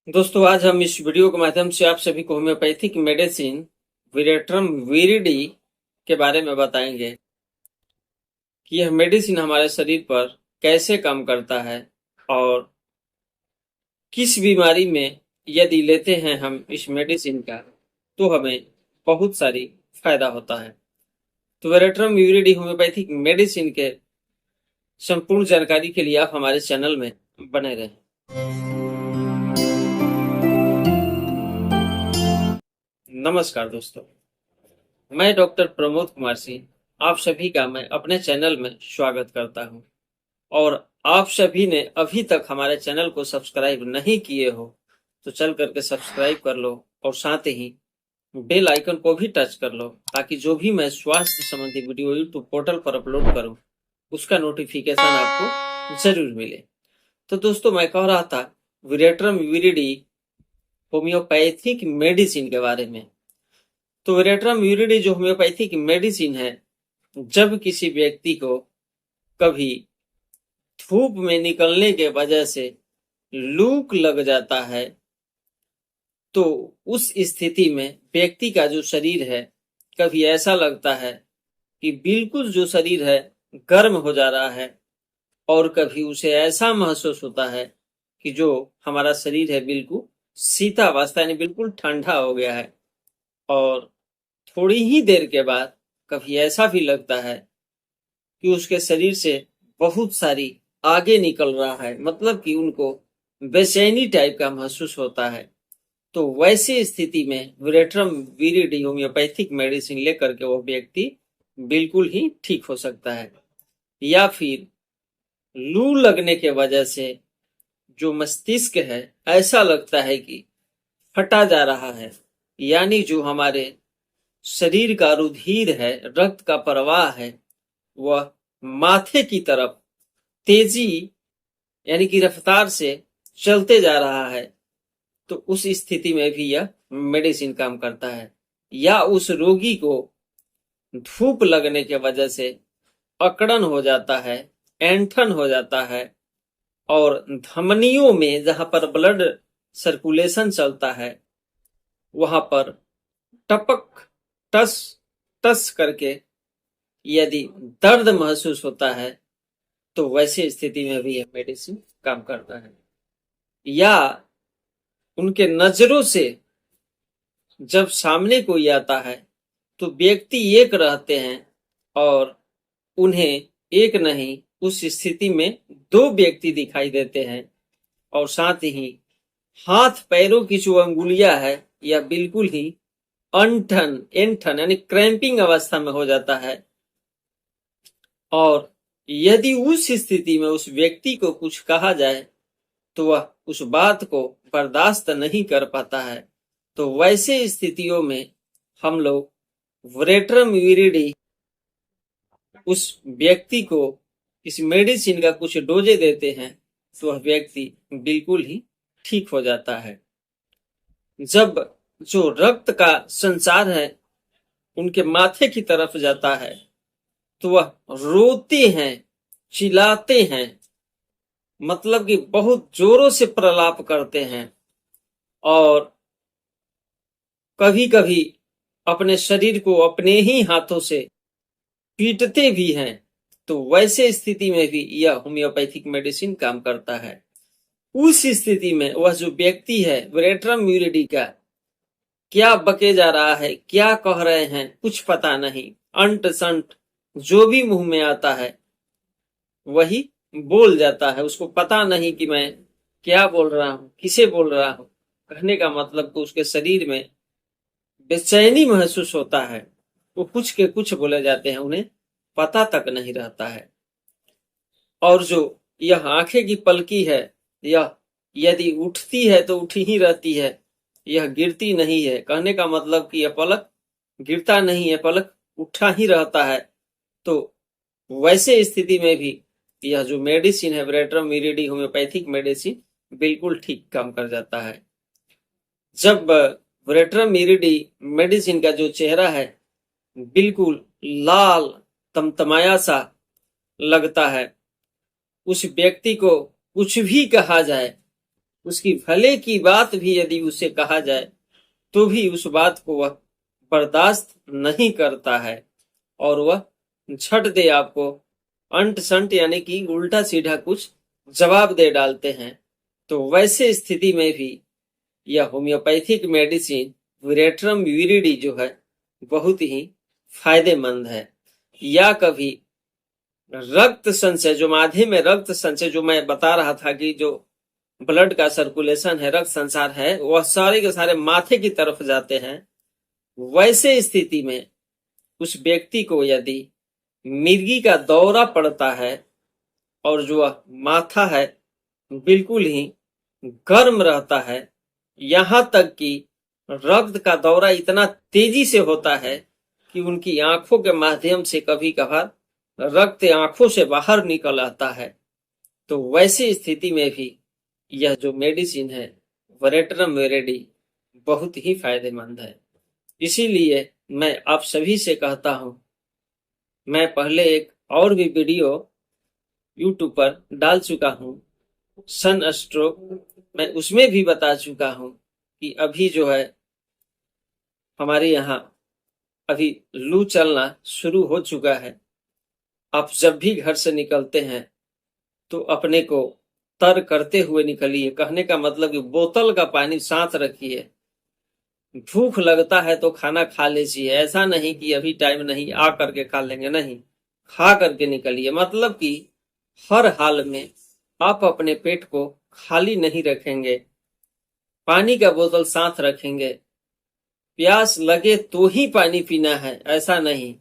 दोस्तों, आज हम इस वीडियो के माध्यम से आप सभी को होम्योपैथिक मेडिसिन विरेट्रम विरिडी के बारे में बताएंगे कि यह मेडिसिन हमारे शरीर पर कैसे काम करता है और किस बीमारी में यदि लेते हैं हम इस मेडिसिन का तो हमें बहुत सारी फायदा होता है। तो विरेट्रम विरिडी होम्योपैथिक मेडिसिन के संपूर्ण जानकारी के लिए आप हमारे चैनल में बने रहें। नमस्कार दोस्तों, मैं डॉक्टर प्रमोद कुमार सिंह आप सभी का मैं अपने चैनल में स्वागत करता हूं। और आप सभी ने अभी तक हमारे चैनल को सब्सक्राइब नहीं किए हो तो चल करके सब्सक्राइब कर लो और साथ ही बेल आइकन को भी टच कर लो ताकि जो भी मैं स्वास्थ्य संबंधी वीडियो यूट्यूब पोर्टल पर अपलोड करूं उसका नोटिफिकेशन आपको जरूर मिले। तो दोस्तों, मैं कह रहा था विरेट्रम विरिडी होम्योपैथिक मेडिसिन के बारे में। तो विरेट्रम विरिडी जो होम्योपैथिक मेडिसिन है, जब किसी व्यक्ति को कभी धूप में निकलने के वजह से लू लग जाता है तो उस स्थिति में व्यक्ति का जो शरीर है, कभी ऐसा लगता है कि बिल्कुल जो शरीर है गर्म हो जा रहा है और कभी उसे ऐसा महसूस होता है कि जो हमारा शरीर है बिल्कुल शीतावस्था यानी बिल्कुल ठंडा हो गया है। और थोड़ी ही देर के बाद कभी ऐसा भी लगता है कि उसके शरीर से बहुत सारी आगे निकल रहा है, मतलब कि उनको बेचैनी टाइप का महसूस होता है। तो वैसी स्थिति में विरेट्रम विरिडी होम्योपैथिक मेडिसिन लेकर के वो व्यक्ति बिल्कुल ही ठीक हो सकता है। या फिर लू लगने के वजह से जो मस्तिष्क है ऐसा लगता है कि फटा जा रहा है, यानी जो हमारे शरीर का रुधिर है, रक्त का प्रवाह है, वह माथे की तरफ तेजी यानी कि रफ्तार से चलते जा रहा है। तो उस स्थिति में भी यह मेडिसिन काम करता है। या उस रोगी को धूप लगने के वजह से अकड़न हो जाता है, ऐंठन हो जाता है और धमनियों में जहां पर ब्लड सर्कुलेशन चलता है वहां पर टपक टस टस करके यदि दर्द महसूस होता है तो वैसी स्थिति में भी यह मेडिसिन काम करता है। या उनके नजरों से जब सामने कोई आता है तो व्यक्ति एक रहते हैं और उन्हें एक नहीं उस स्थिति में दो व्यक्ति दिखाई देते हैं और साथ ही हाथ पैरों की जो अंगुलियां है यह बिल्कुल ही अनठन एंठन यानी क्रैम्पिंग अवस्था में हो जाता है। और यदि उस स्थिति में उस व्यक्ति को कुछ कहा जाए तो वह उस बात को बर्दाश्त नहीं कर पाता है। तो वैसे स्थितियों में हम लोग विरेट्रम विरिडी उस व्यक्ति को इस मेडिसिन का कुछ डोजे देते हैं तो वह व्यक्ति बिल्कुल ही ठीक हो जाता है। जब जो रक्त का संचार है उनके माथे की तरफ जाता है तो वह रोते हैं, चिल्लाते हैं, मतलब कि बहुत जोरों से प्रलाप करते हैं और कभी कभी अपने शरीर को अपने ही हाथों से पीटते भी हैं। तो वैसे स्थिति में भी यह होम्योपैथिक मेडिसिन काम करता है। उस स्थिति में वह जो व्यक्ति है विरेट्रम विरिडी का क्या बके जा रहा है, क्या कह रहे हैं कुछ पता नहीं, अंट संट जो भी मुंह में आता है वही बोल जाता है। उसको पता नहीं कि मैं क्या बोल रहा हूं, किसे बोल रहा हूं। कहने का मतलब तो उसके शरीर में बेचैनी महसूस होता है। वो कुछ के कुछ बोले जाते हैं, उन्हें पता तक नहीं रहता है। और जो यह आंखें की पलकी है, यह यदि उठती है तो उठी ही रहती है, यह गिरती नहीं है। कहने का मतलब कि यह पलक गिरता नहीं है, पलक उठा ही रहता है। तो वैसे स्थिति में भी यह जो मेडिसिन है विरेट्रम विरिडी होम्योपैथिक मेडिसिन बिल्कुल ठीक काम कर जाता है। जब विरेट्रम विरिडी मेडिसिन का जो चेहरा है बिल्कुल लाल तमतमाया सा लगता है, उस व्यक्ति को कुछ भी कहा जाए उसकी भले की बात भी यदि उसे कहा जाए तो भी उस बात को वह बर्दाश्त नहीं करता है और वह झट दे आपको अंट संट यानी कि उल्टा सीधा कुछ जवाब दे डालते हैं। तो वैसे स्थिति में भी यह होम्योपैथिक मेडिसिन विरेट्रम विरिडी जो है बहुत ही फायदेमंद है। या कभी रक्त संचय, जो माधे में रक्त संचय, जो मैं बता रहा था कि जो ब्लड का सर्कुलेशन है, रक्त संचार है, वह सारे के सारे माथे की तरफ जाते हैं। वैसे स्थिति में उस व्यक्ति को यदि मिर्गी का दौरा पड़ता है और जो माथा है बिल्कुल ही गर्म रहता है, यहां तक कि रक्त का दौरा इतना तेजी से होता है कि उनकी आंखों के माध्यम से कभी कभार रक्त आंखों से बाहर निकल आता है, तो वैसी स्थिति में भी यह जो मेडिसिन है वरेट्रम विरिडी बहुत ही फायदेमंद है। इसीलिए मैं आप सभी से कहता हूं, मैं पहले एक और भी वीडियो यूट्यूब पर डाल चुका हूं सन स्ट्रोक, मैं उसमें भी बता चुका हूं कि अभी जो है हमारे यहाँ अभी लू चलना शुरू हो चुका है। आप जब भी घर से निकलते हैं तो अपने को तर करते हुए निकलिए। कहने का मतलब कि बोतल का पानी साथ रखिए। भूख लगता है तो खाना खा लीजिए, ऐसा नहीं कि अभी टाइम नहीं आ करके खा लेंगे, नहीं, खा करके निकलिए। मतलब कि हर हाल में आप अपने पेट को खाली नहीं रखेंगे, पानी का बोतल साथ रखेंगे। प्यास लगे तो ही पानी पीना है, ऐसा नहीं।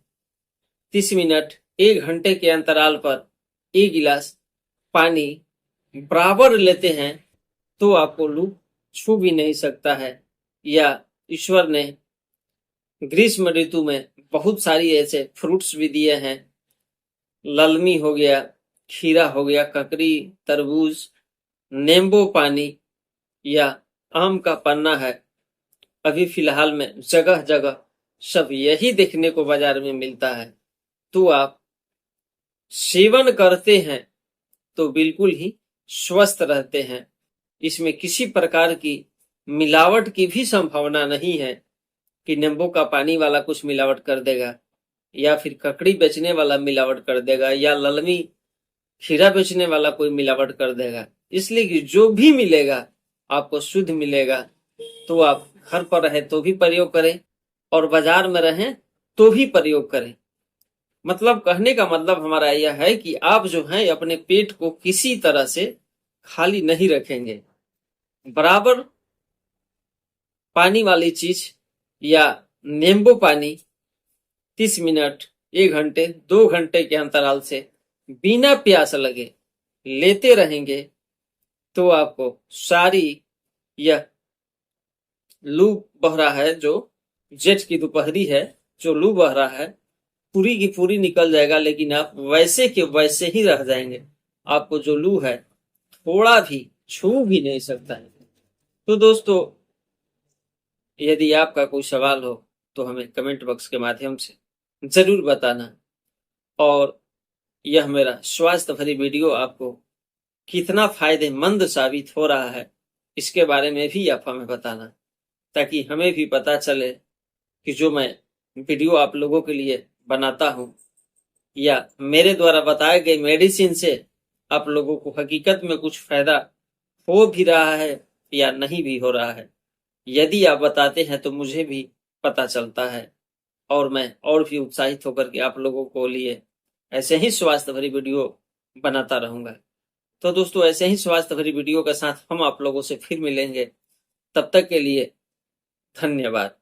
30 मिनट 1 घंटे के अंतराल पर 1 गिलास पानी बराबर लेते हैं तो आपको लू छू भी नहीं सकता है। या ईश्वर ने ग्रीष्म ऋतु में बहुत सारी ऐसे फ्रूट्स भी दिए हैं, ललमी हो गया, खीरा हो गया, ककड़ी, तरबूज, नींबू पानी या आम का पन्ना है। अभी फिलहाल में जगह जगह सब यही देखने को बाजार में मिलता है, तो आप सेवन करते हैं तो बिल्कुल ही स्वस्थ रहते हैं। इसमें किसी प्रकार की मिलावट की भी संभावना नहीं है कि नींबू का पानी वाला कुछ मिलावट कर देगा या फिर ककड़ी बेचने वाला मिलावट कर देगा या ललमी खीरा बेचने वाला कोई मिलावट कर देगा। इसलिए कि जो भी मिलेगा आपको शुद्ध मिलेगा। तो आप घर पर रहे तो भी प्रयोग करें और बाजार में रहें तो भी प्रयोग करें। मतलब कहने का मतलब हमारा यह है कि आप जो है अपने पेट को किसी तरह से खाली नहीं रखेंगे। बराबर पानी वाली चीज या नींबू पानी 30 मिनट, 1 घंटे, 2 घंटे के अंतराल से बिना प्यास लगे लेते रहेंगे तो आपको सारी यह लू बह रहा है, जो जेठ की दोपहरी है, जो लू बह रहा है, पूरी की पूरी निकल जाएगा। लेकिन आप वैसे के वैसे ही रह जाएंगे, आपको जो लू है थोड़ा भी छू भी नहीं सकता है। तो दोस्तों, यदि आपका कोई सवाल हो तो हमें कमेंट बॉक्स के माध्यम से जरूर बताना। और यह मेरा स्वास्थ्य भरी वीडियो आपको कितना फायदेमंद साबित हो रहा है इसके बारे में भी आप हमें बताना, ताकि हमें भी पता चले कि जो मैं वीडियो आप लोगों के लिए बनाता हूं या मेरे द्वारा बताए गए मेडिसिन से आप लोगों को हकीकत में कुछ फायदा हो भी रहा है या नहीं भी हो रहा है। यदि आप बताते हैं तो मुझे भी पता चलता है और मैं और भी उत्साहित होकर के आप लोगों को लिए ऐसे ही स्वास्थ्य भरी वीडियो बनाता रहूंगा। तो दोस्तों, ऐसे ही स्वास्थ्य भरी वीडियो के साथ हम आप लोगों से फिर मिलेंगे। तब तक के लिए धन्यवाद।